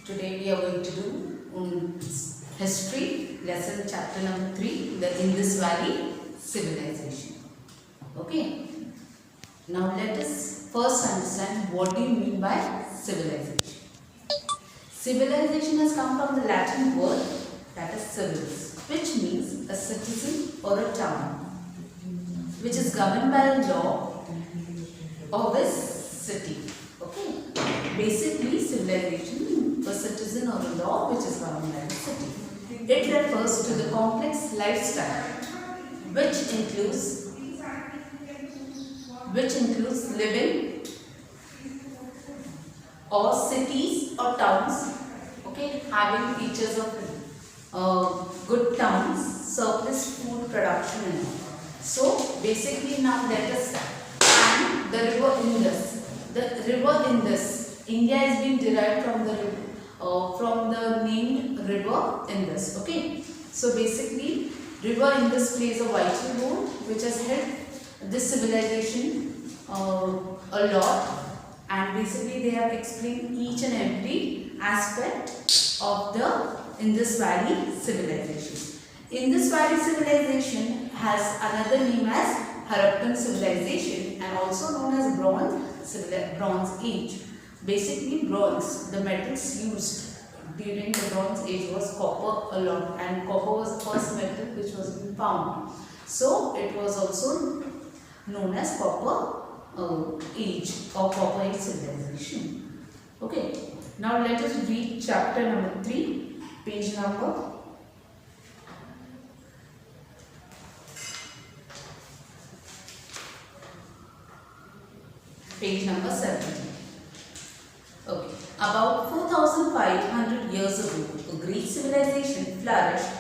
Today we are going to do history lesson chapter number 3, the Indus Valley civilization. Okay. Now let us first understand what do you mean by civilization. Civilization has come from the Latin word that is civis, which means a citizen or a town, which is governed by a law of a city. Okay. Basically, civilization, a citizen or a law which is governed by a city. It refers to the complex lifestyle which includes living or cities or towns, okay, having features of good towns, surplus food production and all. So basically now let us and the river Indus. The river Indus, India is being derived from the named river Indus. Okay, so basically river Indus plays a vital role which has helped this civilization a lot, and basically they have explained each and every aspect of the Indus Valley civilization. Indus Valley civilization has another name as Harappan civilization and also known as Bronze Age. Basically bronze, the metals used during the Bronze Age was copper a lot, and copper was the first metal which was found. So it was also known as Copper Age or Copper Age civilization. Okay, now let us read chapter number 3, page number page number 17. Okay. About 4,500 years ago, a Greek civilization flourished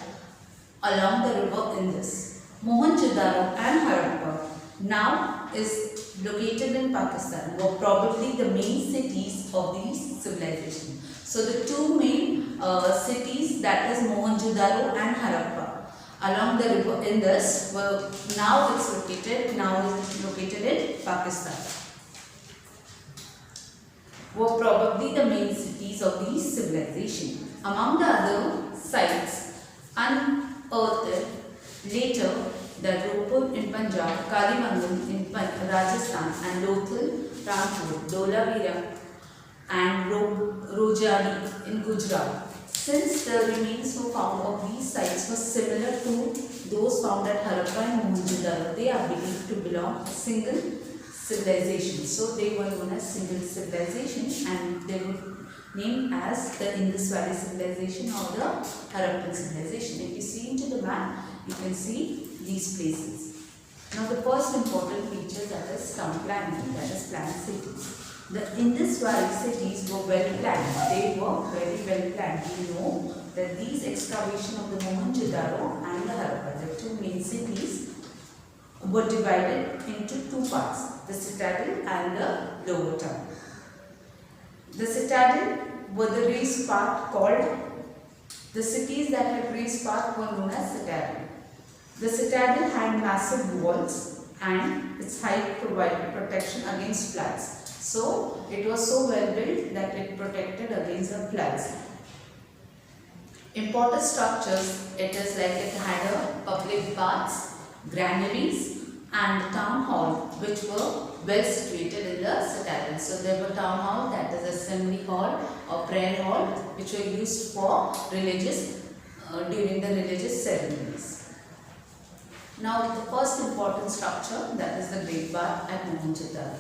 along the river Indus. Mohenjo-daro and Harappa, now is located in Pakistan, were probably the main cities of these civilizations. So the two main cities, that is Mohenjo-daro and Harappa, along the river Indus, were now is located in Pakistan, were probably the main cities of these civilizations. Among the other sites unearthed later, the Ropur in Punjab, Kalimangan in Rajasthan, and Lothal, Rampur, Dholavira and Rojali in Gujarat. Since the remains were found of these sites were similar to those found at Harappa and Mohenjo-daro, they are believed to belong to a single civilization. So they were known as single civilization and they were named as the Indus Valley civilization or the Harappan civilization. If you see into the map, you can see these places. Now the first important feature, that is town planning, that is planned cities. The Indus Valley cities were well planned. They were very well planned. You know that these excavations of the Mohenjo-daro and the Harappa, the two main cities, were divided into two parts, the citadel and the lower town. The citadel were the raised part called, the cities that had raised part were known as citadel. The citadel had massive walls and its height provided protection against floods. So it was so well built that it protected against the floods. Important structures, it is like it had a public baths, granaries and town hall, which were well situated in the citadel. So there were town hall, that is assembly hall or prayer hall, which were used for religious during the religious ceremonies. Now the first important structure, that is the Great Bath at Mohenjo-daro,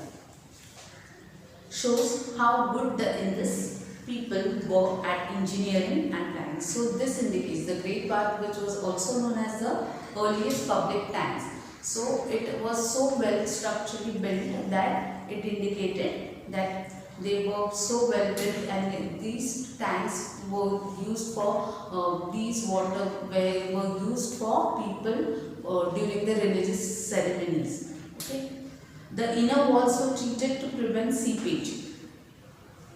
shows how good the Indus people were at engineering and planning. So this indicates the Great Bath, which was also known as the earliest public tanks. So it was so well structurally built that it indicated that they were so well built, and these tanks were used for these water were used for people during the religious ceremonies. Okay. The inner walls were treated to prevent seepage.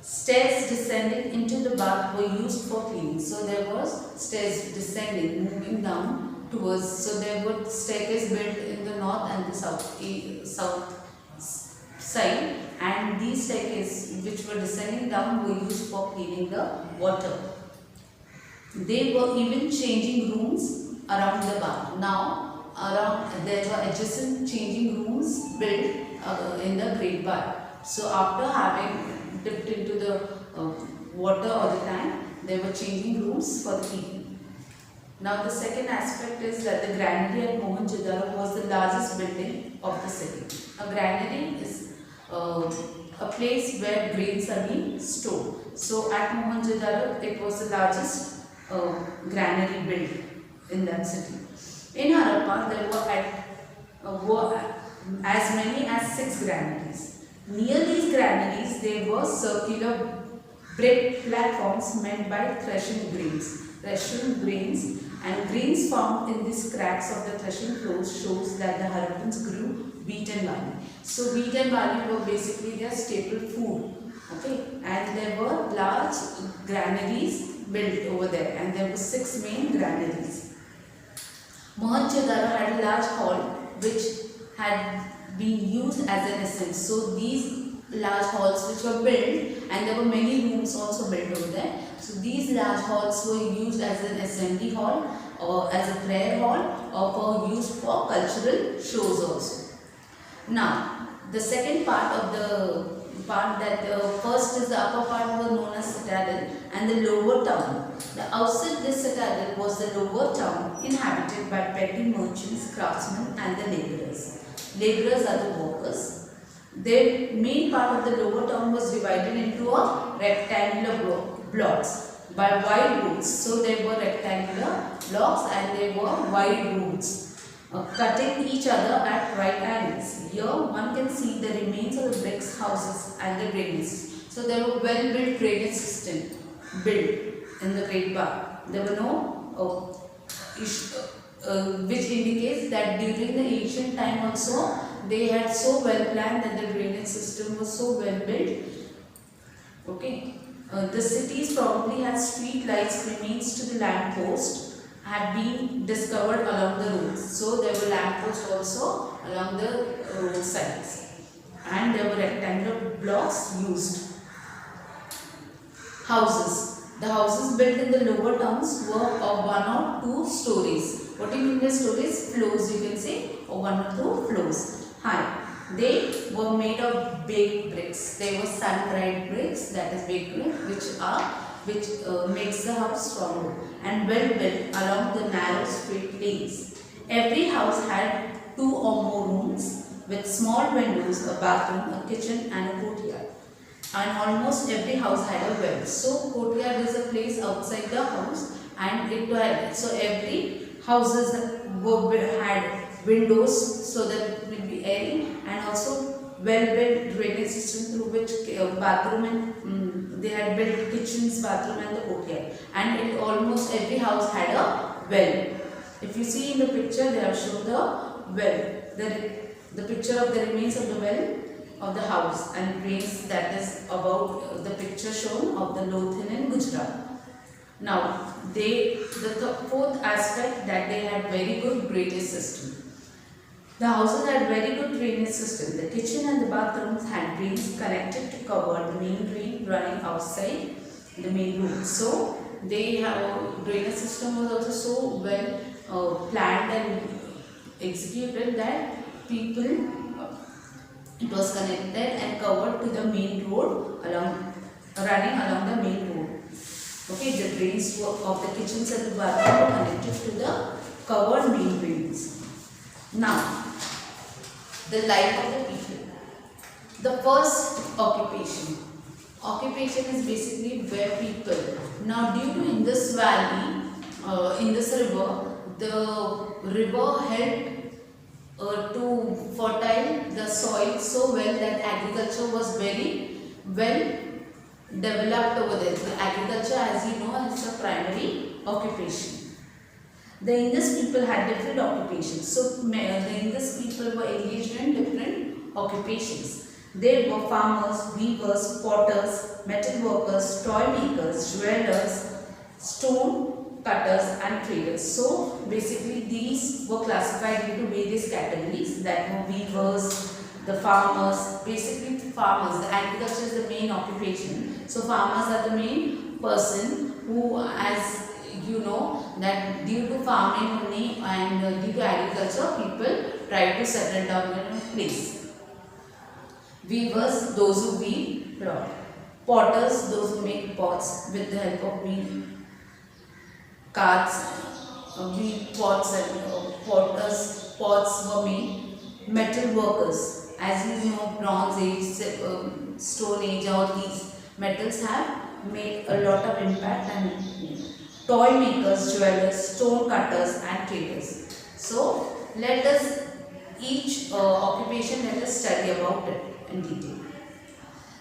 Stairs descending into the bath were used for cleaning. So there was stairs descending, moving down towards. So there were staircase built in the north and the south side, and these staircases which were descending down were used for cleaning the water. They were even changing rooms around the bar. Now, there were adjacent changing rooms built in the great bar. So, after having dipped into the water all the time, they were changing rooms for the people. Now, the second aspect is that the granary at Mohenjo-daro was the largest building of the city. A granary is a place where grains are being stored. So, at Mohenjo-daro, it was the largest granary built in that city. In Harappa, there were as many as 6 granaries. Near these granaries, there were circular brick platforms made by threshing grains. Threshing grains and grains found in these cracks of the threshing floors shows that the Harappans grew wheat and barley. So wheat and barley were basically their staple food. Okay, and there were large granaries built over there, and there were 6 main granaries. Mohenjo-daro had a large hall which had been used as an assembly. So these large halls which were built, and there were many rooms also built over there. So these large halls were used as an assembly hall or as a prayer hall or were used for cultural shows also. Now, the second part of the part that first is the upper part was known as citadel and the lower town. The outside this citadel was the lower town inhabited by petty merchants, craftsmen and the labourers. Labourers are the workers. The main part of the lower town was divided into a rectangular blocks by wide roads. So there were rectangular blocks and there were wide roads cutting each other at right angles. Here one can see the remains of the bricks, houses and the drainages. So there were well-built drainage system built in the Great Bar. There were no which indicates that during the ancient time also they had so well planned that the drainage system was so well built. Okay. The cities probably had street lights remains to the lamp post had been discovered along the roads. So there were lamp posts also along the roadsides, and there were rectangular blocks used. Houses. The houses built in the lower towns were of 1 or 2 stories. What do you mean by stories? Floors, you can say, or 1 or 2 floors high. They were made of baked bricks. They were sun-dried bricks, that is baked bricks, which makes the house stronger and well built along the narrow straight lanes. Every house had 2 or more rooms with small windows, a bathroom, a kitchen and a courtyard. And almost every house had a well. So courtyard is a place outside the house, and it had, so every houses had windows so that it will be airy, and also well-built drainage system through which bathroom and they had built kitchens, bathroom and the courtyard. And it almost every house had a well. If you see in the picture, they have shown the well, the picture of the remains of the well of the house and drains, that is about the picture shown of the Lothin in Gujarat. Now, the fourth aspect, that they had very good drainage system. The houses had very good drainage system. The kitchen and the bathrooms had drains connected to cover the main drain running outside the main room. So they have drainage system was also so well planned and executed that people, it was connected and covered to the main road running along the main road. Okay, the drains of the kitchens and the bathroom were connected to the covered main drains. Now, the life of the people. The first occupation. Occupation is basically where people. Now, due to Indus Valley, in this river, the river helped to fertile the soil so well that agriculture was very well developed over there. So agriculture, as you know, is a primary occupation. The Indus people had different occupations. So the Indus people were engaged in different occupations. They were farmers, weavers, potters, metal workers, toy makers, jewelers, stone cutters and traders. So basically these were classified into various categories, that were weavers, the farmers, basically farmers. The agriculture is the main occupation. So farmers are the main person who, as you know, that due to farming only and due to agriculture, people try to settle down in a place. Weavers, those who weave cloth. Potters, those who make pots with the help of wheel. Carts, wheel pots and pots were made. Metal workers, as you know, Bronze Age, Stone Age, all these metals have made a lot of impact. And toy makers, jewelers, stone cutters and traders. So let us each occupation, let us study about it in detail.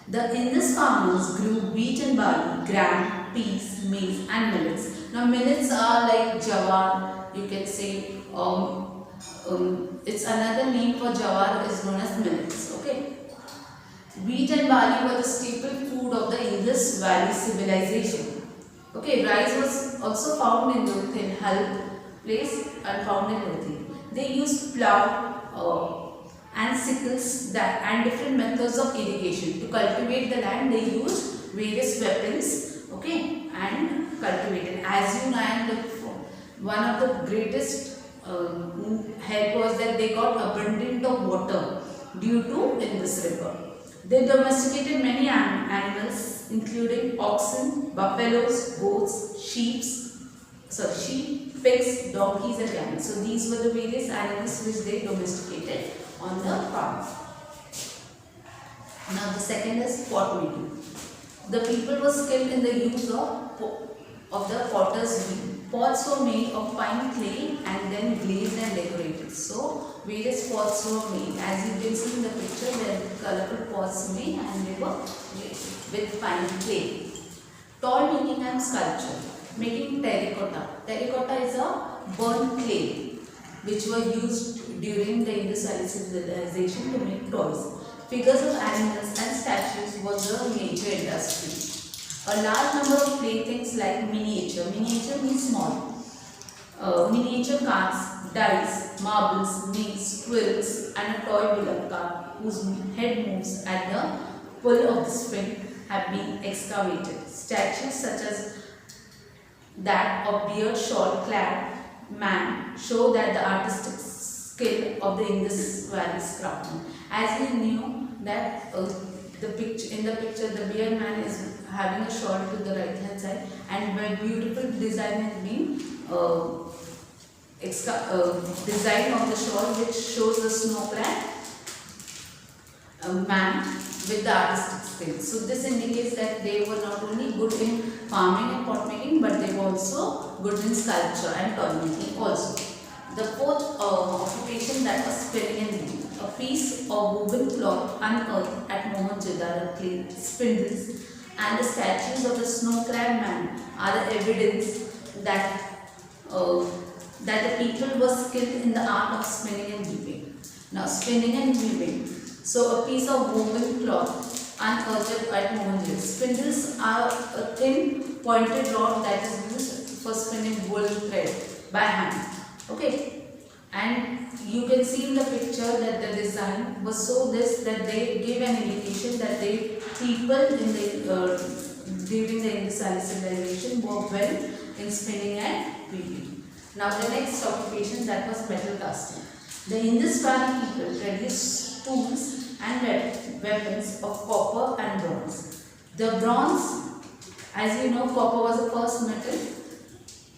The Indus farmers grew wheat and barley, gram, peas, maize and millets. Now millets are like jawar, you can say, it's another name for jawar is known as millets. Okay. Wheat and barley were the staple food of the Indus Valley civilization. Okay, rice was also found in Lothian, Hull place and found in Lothian. They used plough and sickles and different methods of irrigation. To cultivate the land, they used various weapons, okay, and cultivated. As you know, and one of the greatest help was that they got abundant of water due to Indus River. They domesticated many animals including oxen, buffaloes, goats, sheep, pigs, donkeys and camels. So these were the various animals which they domesticated on the farm. Now the second is pot making. The people were skilled in the use of the potter's wheel. Pots were made of fine clay and then glazed and decorated. So various pots were made. As you can see in the picture, there are colorful pots made and they were with fine clay. Toy making and sculpture. Making terracotta. Terracotta is a burnt clay which were used during the Indus Valley civilization to make toys. Figures of animals and statues was a major industry. A large number of playthings like miniature. Miniature means small. Miniature cards, dice, marbles, maze, quills and a toy bullock cart whose head moves at the pull of the spring have been excavated. Statues such as that of beard shawl clad man show that the artistic skill of the Indus Valley craftsman. As we knew that in the picture the beard man is having a shawl to the right hand side, and where beautiful design has been design of the shawl which shows the snow-clad man with the artistic skill. So this indicates that they were not only good in farming and pot making, but they were also good in sculpture and toy making also. The fourth occupation, that was spinning and weaving. A piece of woven cloth unearthed at Mohenjo-daro, spindles and the statues of the snow-clad man are the evidence that that the people were skilled in the art of spinning and weaving. Now spinning and weaving. So a piece of woven cloth unearthed at Mohenjo. Spindles are a thin pointed rod that is used for spinning wool thread by hand. Okay, and you can see in the picture that the design was so that they give an indication that the people in the during the Indus Valley civilization worked well in spinning and weaving. Now the next occupation, that was metal casting. The Indus Valley people produced tools and weapons of copper and bronze. The bronze, as you know, copper was the first metal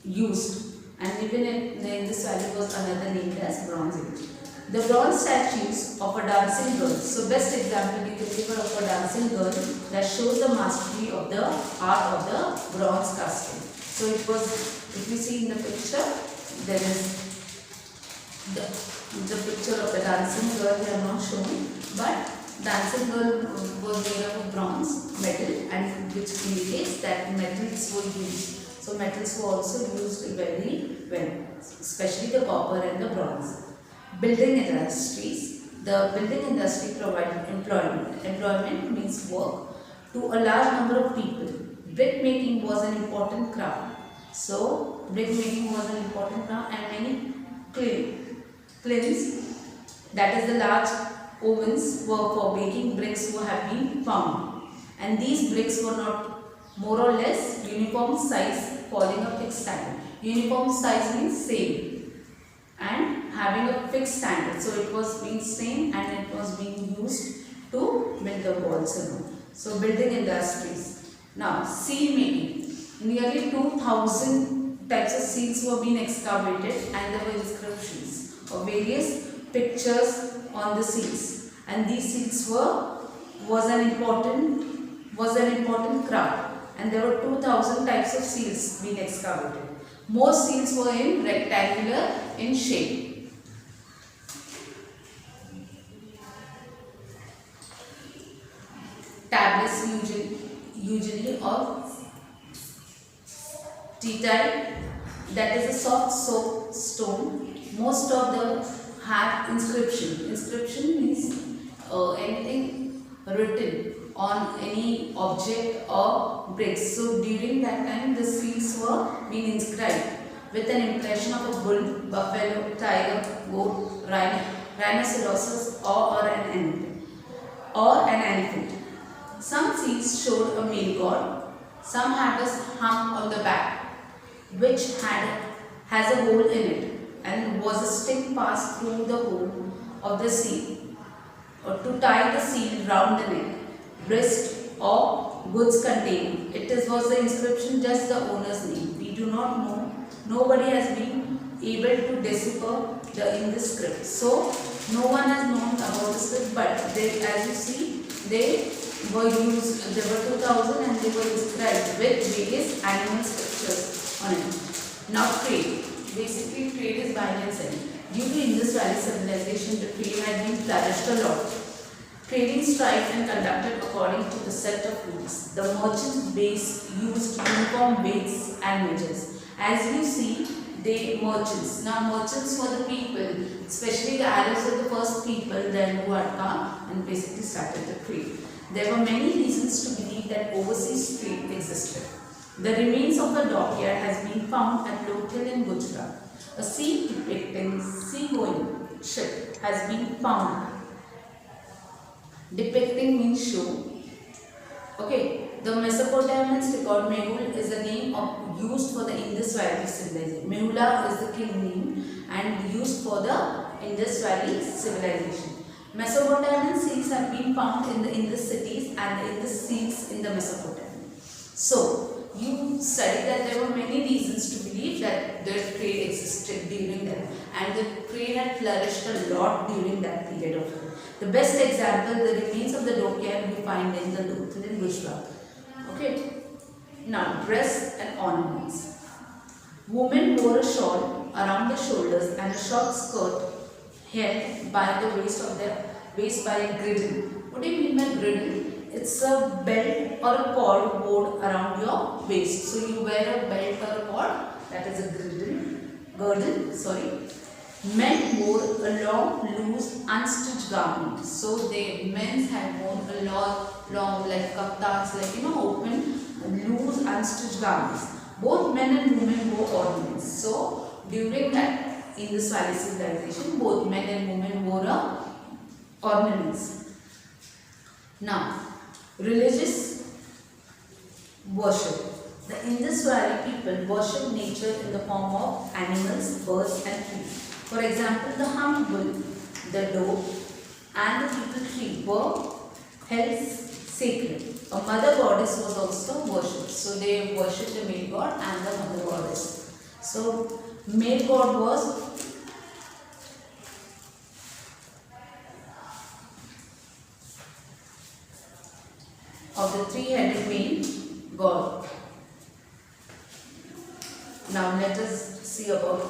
used, and even in the Indus Valley was another named as Bronze Age. The bronze statues of a dancing girl. So best example you can give of a dancing girl that shows the mastery of the art of the bronze casting. So it was, if you see in the picture, there is the picture of the dancing girl they are not showing, but dancing girl was made up of bronze metal, and which indicates that metals were used. So metals were also used very well, especially the copper and the bronze. Building industries. The building industry provided employment. Employment means work to a large number of people. Brick making was an important craft. So brick making was an important craft, and many kilns, that is the large ovens, were for baking bricks who have been found. And these bricks were not more or less uniform size following a fixed standard. Uniform size means same and having a fixed standard. So it was being same and it was being used to build the walls and all. So building industries. Now seal making. Nearly 2000 types of seals were being excavated and there were inscriptions of various pictures on the seals. And these seals was an important craft. And there were 2000 types of seals being excavated. Most seals were in rectangular in shape. Tablets usually of T-type, that is a soft soap stone. Most of them have inscription. Inscription means anything written on any object or bricks. So during that time the seals were being inscribed with an impression of a bull, buffalo, tiger, goat, rhinoceros or an elephant. Some seals showed a male god. Some had a hump on the back which has a hole in it and was a stick passed through the hole of the seal or to tie the seal round the neck, wrist or goods container. Was the inscription just the owner's name. We do not know. Nobody has been able to decipher in the script. So no one has known about the script, but as you see, they were used. There were 2000 and they were inscribed with various animal sculptures on it. Now trade. Basically trade is buying and selling. Due to Indus Valley civilization, the trade had been flourished a lot. Trading thrived and conducted according to the set of rules. The merchant base used uniform weights and measures. As you see, merchants. Now merchants were the people, especially the Arabs were the first people then who had come and basically started the trade. There were many reasons to believe that overseas trade existed. The remains of a dockyard has been found at Lothal in Gujarat. A sea depicting sea-going ship has been found. Depicting means show. Okay, the Mesopotamians record Mehul is the name used for the Indus Valley civilization. Mehula is the king name and used for the Indus Valley civilization. Mesopotamian seals have been found in the Indus cities and the Indus seals in the Mesopotamia. So, you studied that there were many reasons to believe that the trade existed during that and the trade had flourished a lot during that period of time. The best example, the remains of the dockyard we find in the Lothal in Gujarat. Okay. Now, dress and ornaments. Women wore a shawl around the shoulders and a short skirt held by the waist by a girdle. What do you mean by girdle? It's a belt or a cord worn around your waist. So you wear a belt or a cord, that is a girdle. Men wore a long, loose, unstitched garment. So men had worn a long like kaftans, open, loose, unstitched garments. Both men and women wore ornaments. So during that Indus Valley civilization, both men and women wore ornaments. Now, religious worship. The Indus Valley people worship nature in the form of animals, birds and trees. For example, the hump bull, the doe and the people tree were held sacred. A mother goddess was also worshipped. So they worshipped the male god and the mother goddess. So male god was of the three-headed male god. Now let us see about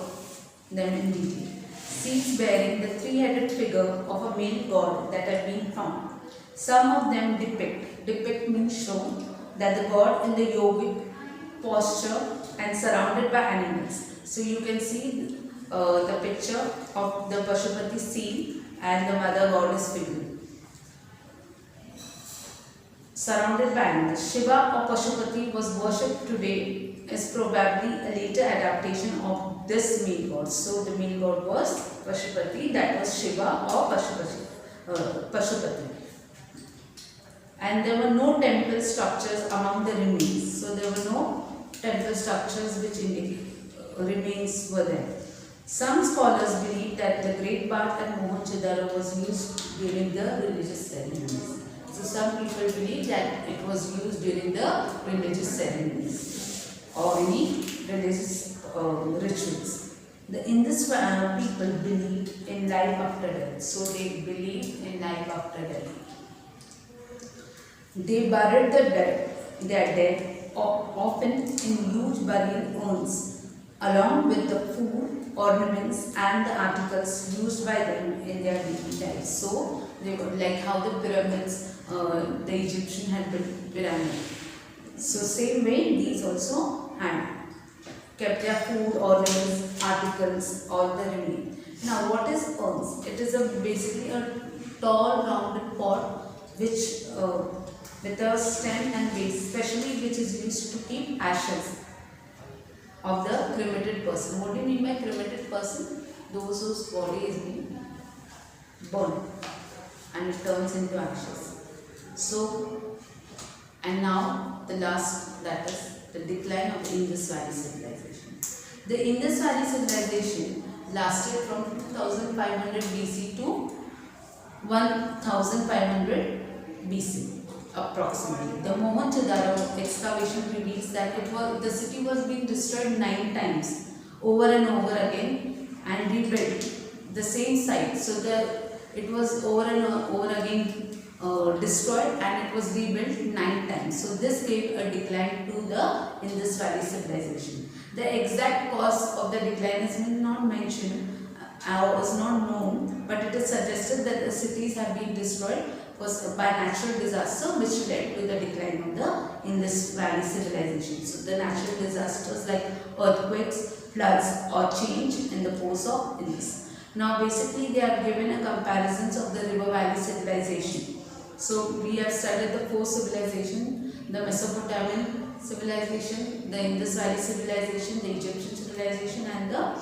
them in detail. Seals bearing the three-headed figure of a male god that have been found. Some of them depict means show, that the god in the yogic posture and surrounded by animals. So you can see the picture of the Pashupati seal and the mother goddess figure. Surrounded by animals. Shiva or Pashupati was worshipped today is probably a later adaptation of this male god. So the male god was Pashupati, that was Shiva or Pashupati. and there were no temple structures among the remains. So there were no temple structures which indicate remains were there. Some scholars believe that the Great Bath and Mohenjo-daro was used during the religious ceremonies. So some people believe that it was used during the religious ceremonies or any religious rituals. The Indus people believed in life after death. So they believed in life after death. They buried their dead often in huge burial urns, along with the food, ornaments and the articles used by them in their daily lives. So they were like how the pyramids, the Egyptian had built pyramid. So same way these also had kept their food, ornaments, articles, all the remain. Now what is urns? It is basically a tall rounded pot which with a stem and base, especially which is used to keep ashes of the cremated person. What do you mean by cremated person? Those whose body is being burned and it turns into ashes. So, and now the last, that is the decline of the Indus Valley civilization. The Indus Valley civilization lasted from 2500 BC to 1500 BC. Approximately. The Mohenjo-daro excavation reveals that the city was being destroyed 9 times over and over again and rebuilt the same site. So it was over and over again destroyed and it was rebuilt 9 times. So this gave a decline to the Indus Valley civilization. The exact cause of the decline is not mentioned or is not known, but it is suggested that the cities have been destroyed was by natural disaster which led to the decline of the Indus Valley civilization. So the natural disasters like earthquakes, floods or change in the course of Indus. Now basically they are given a comparisons of the River Valley civilization. So we have studied the 4 civilizations, the Mesopotamian civilization, the Indus Valley civilization, the Egyptian civilization and the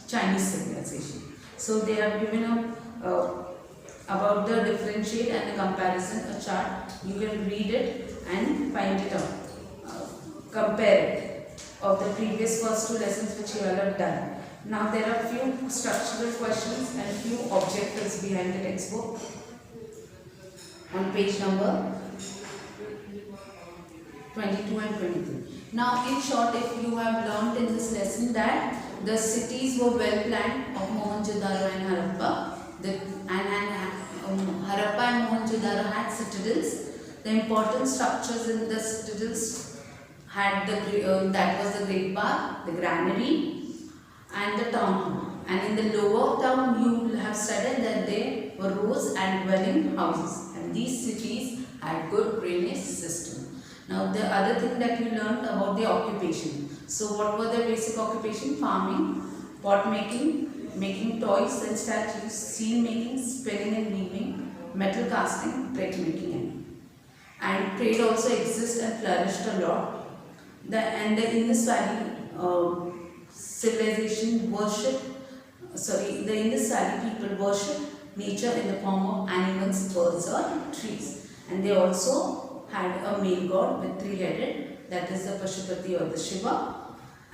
Chinese civilization. So they have given a about the differentiate and the comparison, a chart. You can read it and find it out. Compare it of the previous first 2 lessons which you all have done. Now there are few structural questions and few objectives behind the textbook. On page number 22 and 23. Now in short, if you have learnt in this lesson that the cities were well planned of Mohenjo-daro and Harappa, Harappa and Mohenjo-daro had citadels. The important structures in the citadels had that was the Great Bath, the granary and the town hall. And in the lower town you will have studied that there were rows and dwelling houses. And these cities had good drainage system. Now the other thing that you learned about the occupation. So what were the basic occupation? Farming, pot making, making toys and statues, seal making, spinning and weaving, metal casting, plate making, and trade also exists and flourished a lot. The Indus Valley civilization the Indus Valley people worship nature in the form of animals, birds or trees, and they also had a male god with 3-headed, that is the Pashupati or the Shiva,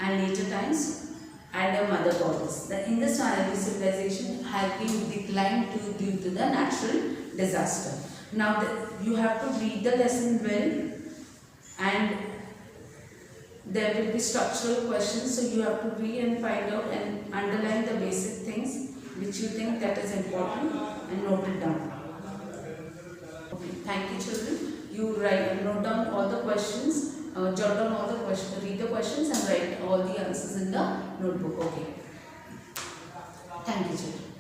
and later times and a mother goddess. The Indus Valley civilization has been declined due to the natural disaster. Now you have to read the lesson well, and there will be structural questions, so you have to read and find out and underline the basic things which you think that is important and note it down. Okay, thank you children. You note down all the questions, jot down all the questions, read the questions and write all the answers in the notebook. Okay. Thank you children.